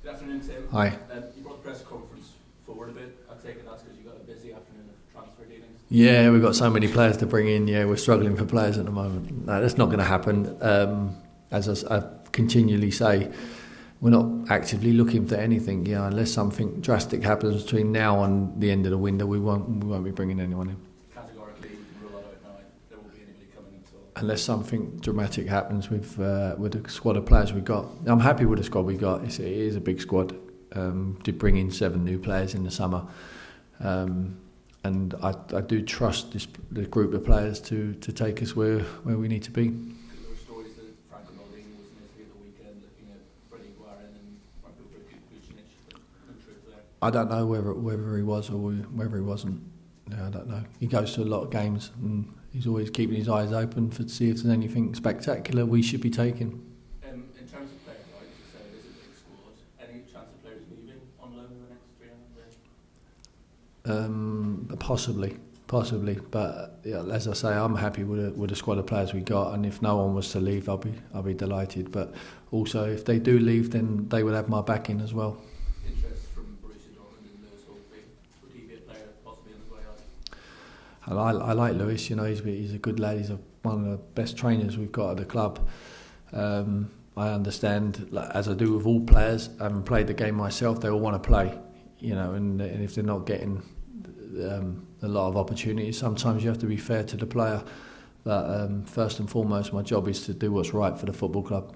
Good afternoon, Tim. Hi. You brought the press conference forward a bit. I take it that's because you got a busy afternoon of transfer dealings. Yeah, we've got so many players to bring in. Yeah, we're struggling for players at the moment. No, that's not going to happen. As I continually say, we're not actively looking for anything. Yeah, unless something drastic happens between now and the end of the window, we won't be bringing anyone in. Categorically, you can rule that out now. There won't be anybody coming in at all. Unless something dramatic happens with the squad of players we've got. I'm happy with the squad we got. It is a big squad. Did bring in 7 new players in the summer. And I do trust the group of players to take us where we need to be. There were stories that Franco Maldini was in Italy at the weekend looking at Freddie Guarin and Marco Vucinic. No truth there. I don't know whether he was or whether he wasn't. No, I don't know. He goes to a lot of games and he's always keeping his eyes open to see if there's anything spectacular we should be taking. In terms of players, like you said, it is a big squad. Any chance of players leaving on loan in the next 300 days? Possibly, but yeah, as I say, I'm happy with the squad of players we got, and if no one was to leave, I'll be delighted. But also, if they do leave, then they would have my backing as well. Interest from Borussia Dortmund and Lewis Holtby. Would he be a player possibly on his way out? And I like Lewis. You know, he's a good lad. He's one of the best trainers we've got at the club. I understand, as I do with all players, I haven't played the game myself. They all want to play, you know, and if they're not getting a lot of opportunities, sometimes you have to be fair to the player. But first and foremost, my job is to do what's right for the football club.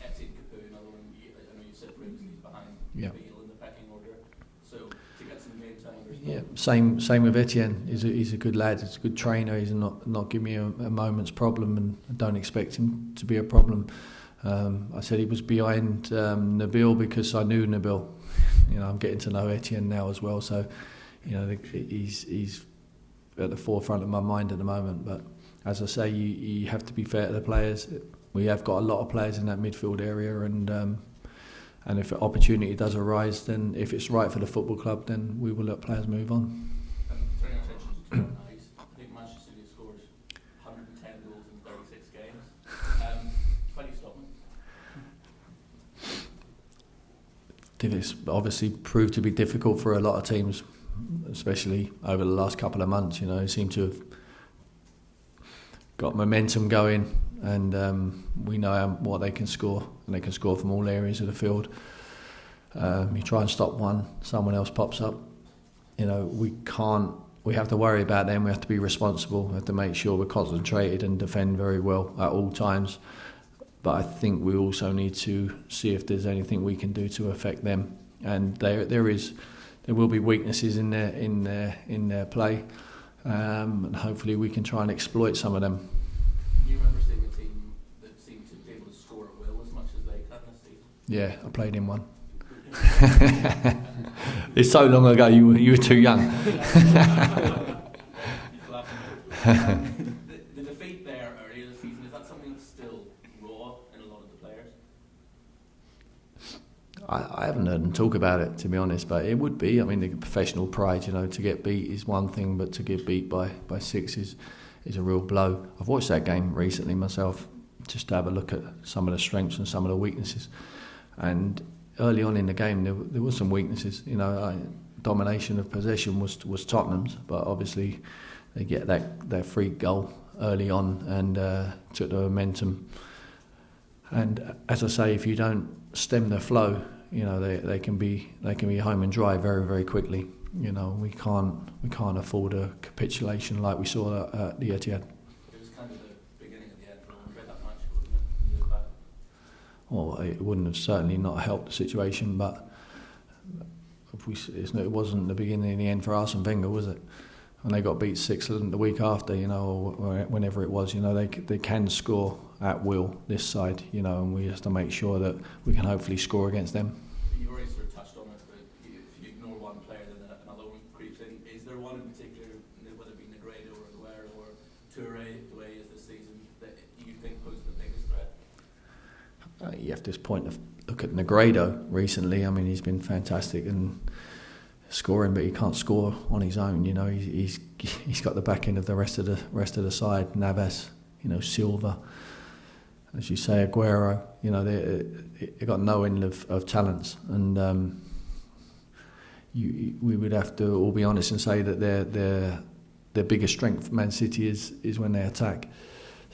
Etienne Capoue, another one. I know you said previously he's behind Beale in the pecking order. So to get some game time. Yeah, same with Etienne. He's a good lad. He's a good trainer. He's not giving me a moment's problem, and I don't expect him to be a problem. I said he was behind Nabil because I knew Nabil. You know, I'm getting to know Etienne now as well, so you know he's at the forefront of my mind at the moment. But as I say, you have to be fair to the players. We have got a lot of players in that midfield area, and if an opportunity does arise, then if it's right for the football club, then we will let players move on. Turning our attention to tonight, I think Manchester City have scored 110 goals in 36 games. Why do you stop them? It's obviously proved to be difficult for a lot of teams, especially over the last couple of months. You know, they seem to have got momentum going, and we know what they can score, and they can score from all areas of the field. You try and stop one, someone else pops up. You know, we have to worry about them. We have to be responsible. We have to make sure we're concentrated and defend very well at all times. But I think we also need to see if there's anything we can do to affect them. And there will be weaknesses in their play, and hopefully we can try and exploit some of them. You remember seeing a team that seemed to be able to score at will as much as they can this season? Yeah, I played in one. It's so long ago. You were too young. The defeat there earlier this season, is that something that's still raw in a lot of the players? I haven't heard them talk about it, to be honest, but it would be. I mean, the professional pride, you know, to get beat is one thing, but to get beat by 6 is a real blow. I've watched that game recently myself, just to have a look at some of the strengths and some of the weaknesses. And early on in the game, there was some weaknesses. You know, domination of possession was Tottenham's, but obviously they get that free goal early on and took the momentum. And as I say, if you don't stem the flow, you know they can be home and dry very, very quickly. You know, we can't afford a capitulation like we saw at the Etihad. It was kind of the beginning of the end for Andre that match, wasn't it? Years back. Well, it wouldn't have certainly not helped the situation, but it wasn't the beginning and the end for Arsene Wenger, was it? And they got beat 6 the week after, you know, or whenever it was. You know, they can score at will this side, you know, and we have to make sure that we can hopefully score against them. You've already sort of touched on it, but if you ignore one player, then another one creeps in. Is there one in particular, whether it be Negredo or Aguero or Toure, the way he is this season, that you think poses the biggest threat? You have to just look at Negredo recently. I mean, he's been fantastic and scoring, but he can't score on his own. You know, he's got the back end of the rest of the side. Navas, you know, Silva. as you say, Aguero. You know, they got no end of talents, and we would have to all be honest and say that their biggest strength, Man City, is when they attack.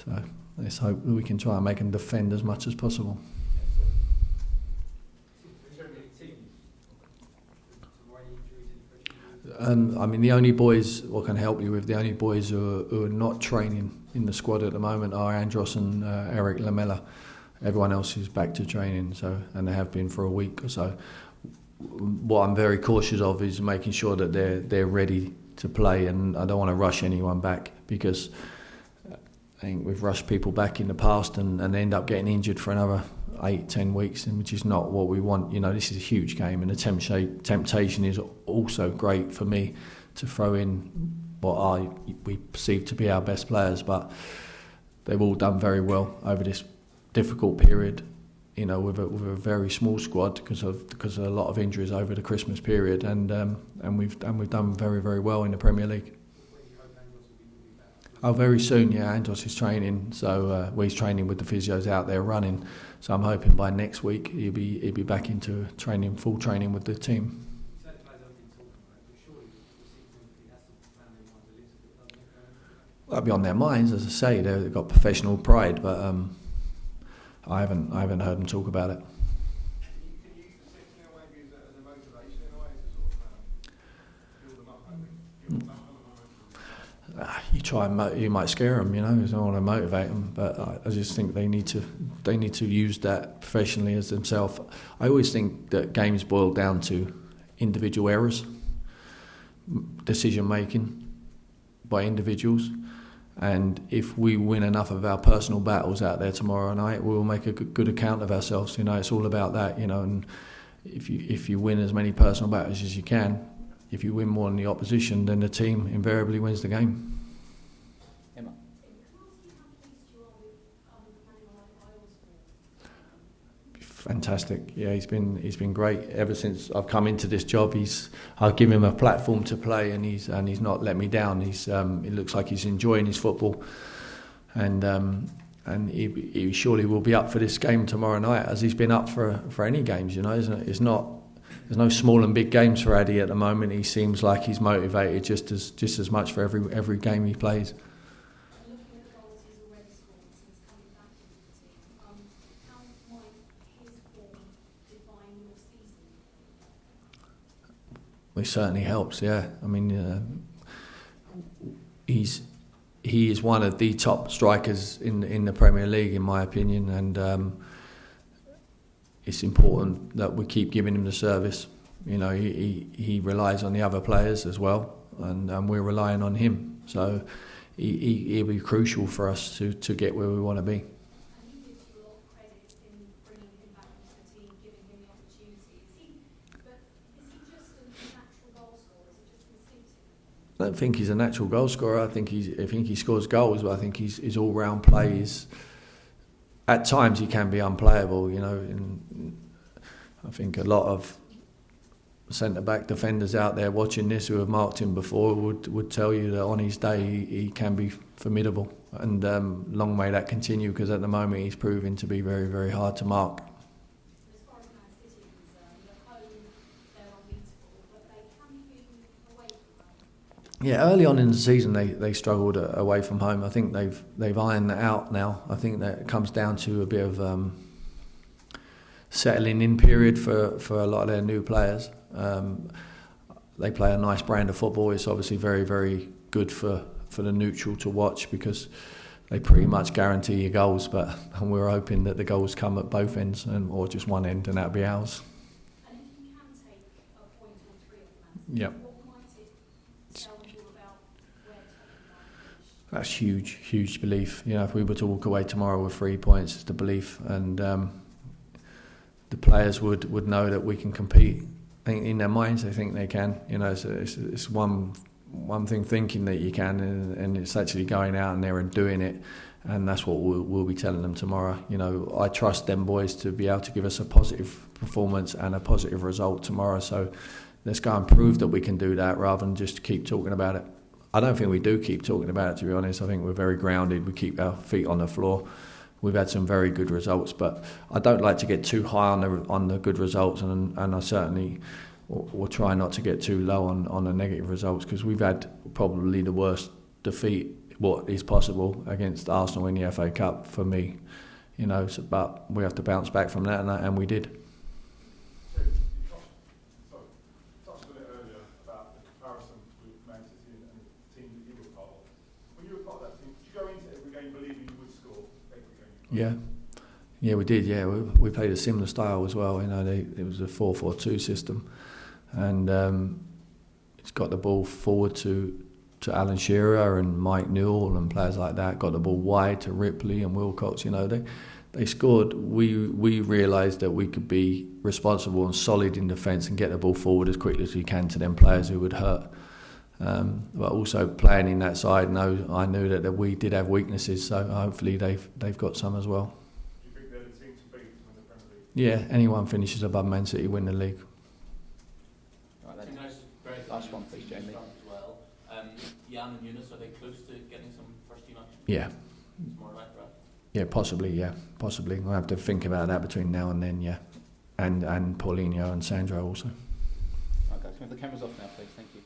So let's hope that we can try and make them defend as much as possible. I mean, the only boys, what can help you with, the only boys who are not training in the squad at the moment are Andros and Eric Lamela. Everyone else is back to training, and they have been for a week or so. What I'm very cautious of is making sure that they're ready to play, and I don't want to rush anyone back, because I think we've rushed people back in the past and they end up getting injured for another 8-10 weeks, which is not what we want. You know, this is a huge game, and the temptation is also great for me to throw in what we perceive to be our best players, but they've all done very well over this difficult period. You know, with a very small squad because of a lot of injuries over the Christmas period, and we've done very, very well in the Premier League. Oh, very soon, yeah. Andros is training, so he's training with the physios out there running. So I'm hoping by next week he'll be back into training, full training with the team. That'll be on their minds, as I say. They've got professional pride, but I haven't heard them talk about it. You try and you might scare them, you know. You don't want to motivate them, but I just think they need to use that professionally as themselves. I always think that games boil down to individual errors, decision making by individuals, and if we win enough of our personal battles out there tomorrow night, we will make a good account of ourselves. You know, it's all about that, you know. And if you win as many personal battles as you can, if you win more than the opposition, then the team invariably wins the game. Emma. Fantastic. Yeah, he's been great ever since I've come into this job. I've given him a platform to play, and he's not let me down. It looks like he's enjoying his football, and he surely will be up for this game tomorrow night, as he's been up for any games. You know, it's not. There's no small and big games for Addy at the moment. He seems like he's motivated just as much for every game he plays. Looking at the goals he's already scored since coming back into the team, how might his form define your season? Well, it certainly helps. Yeah, I mean, he is one of the top strikers in the Premier League, in my opinion, and it's important that we keep giving him the service. You know, he relies on the other players as well, and we're relying on him. So he'll be crucial for us to get where we want to be. And he gives you a lot of credit in bringing him back into the team, giving him the opportunity. Is he just a natural goal scorer? Is it just instinctive? I don't think he's a natural goal scorer. I think he scores goals, but I think his all-round play is. At times he can be unplayable, you know. And I think a lot of centre-back defenders out there watching this who have marked him before would tell you that on his day he can be formidable. And long may that continue, because at the moment he's proving to be very, very hard to mark. As far as Man City is concerned, at home they're unbeatable, but they can be away from home. Yeah, early on in the season they struggled away from home. I think they've ironed that out now. I think that it comes down to a bit of settling in period for a lot of their new players. They play a nice brand of football. It's obviously very, very good for the neutral to watch, because they pretty much guarantee your goals. And we're hoping that the goals come at both ends, or just one end, and that'll be ours. And if you can take a point or three off Man City, Yep. what might it tell you about where Tottenham might finish? That's huge belief. You know, if we were to walk away tomorrow with 3 points, it's the belief, and the players would know that we can compete. I think in their minds they think they can. You know, it's one thing thinking that you can, and it's actually going out and there and doing it, and that's what we'll be telling them tomorrow. You know, I trust them boys to be able to give us a positive performance and a positive result tomorrow. So let's go and prove that we can do that, rather than just keep talking about it. I don't think we do keep talking about it, to be honest. I think we're very grounded. We keep our feet on the floor. we've had some very good results, but I don't like to get too high on the good results, and I certainly will try not to get too low on the negative results, because we've had probably the worst defeat what is possible against Arsenal in the FA Cup for me, you know. So, but we have to bounce back from that, and we did. You touched on it earlier about the comparison with Man City and the team that you were part of. When you were part of that team, did you go into every game believing you would score every game? Yeah, we did. Yeah, we played a similar style as well. You know, it was a 4-4-2 system, and it's got the ball forward to Alan Shearer and Mike Newell and players like that. Got the ball wide to Ripley and Wilcox. You know, they scored. We realised that we could be responsible and solid in defence and get the ball forward as quickly as we can to them players who would hurt. But also playing in that side, I knew that we did have weaknesses, so hopefully they've got some as well. Do you think they're the team to beat in the Premier League? Yeah, anyone finishes above Man City win the league. Right, Two nice, very last one, please, Jamie. As well. Jan and Eunice, are they close to getting some first team action? Yeah. It's more like that. Yeah, possibly. We'll have to think about that between now and then, yeah. And Paulinho and Sandro also. Okay, can we have the cameras off now, please? Thank you.